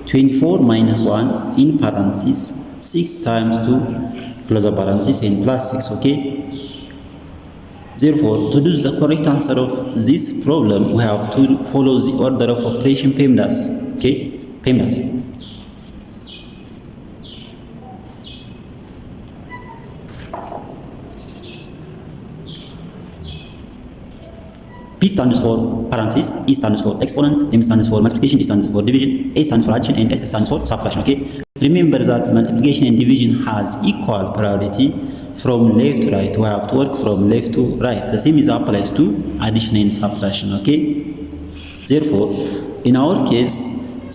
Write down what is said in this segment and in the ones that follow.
24 minus 1 in parentheses 6 times 2 close the parenthesis and plus 6. Okay, therefore to do the correct answer of this problem we have to follow the order of operation PEMDAS. Okay, PEMDAS. P stands for parentheses, E stands for exponent, M stands for multiplication, D stands for division, A stands for addition, and S stands for subtraction. Okay, remember that multiplication and division has equal priority from left to right. We have to work from left to right. The same is applies to addition and subtraction. Okay, therefore in our case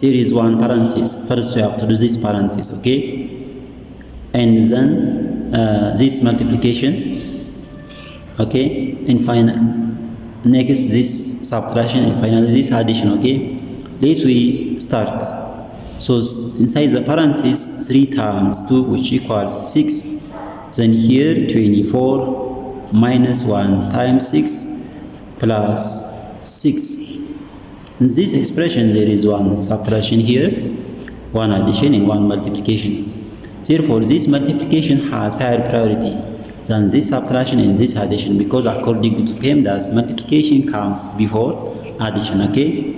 there is one parenthesis. First we have to do this parenthesis. Okay, and then this multiplication. Okay, and final. Next this subtraction and finally this addition. Okay, let we start. So inside the parenthesis 3 times 2 which equals 6, then here 24 minus 1 times 6 plus 6. In this expression there is one subtraction here, one addition and one multiplication. Therefore this multiplication has higher priority than this subtraction and this addition, because according to PEMDAS multiplication comes before addition. Okay,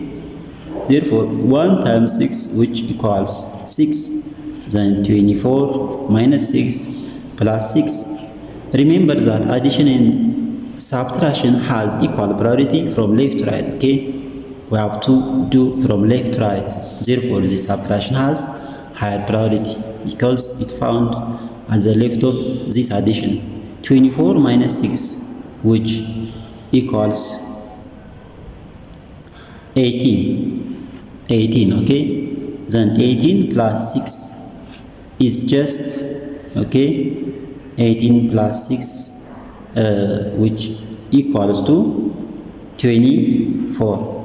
therefore 1 times 6 which equals 6, then 24 minus 6 plus 6. Remember that addition and subtraction has equal priority from left to right. Okay, we have to do from left to right. Therefore the subtraction has higher priority because it found at the left of this addition. 24 minus 6 which equals 18. Okay, then 18 plus 6 is just, okay, 18 plus 6 which equals to 24.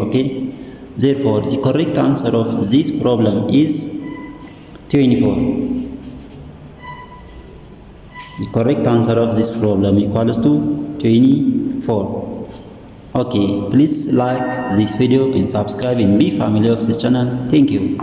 Okay, therefore the correct answer of this problem is 24. The correct answer of this problem equals to 24. Okay, please like this video and subscribe and be familiar with this channel. Thank you.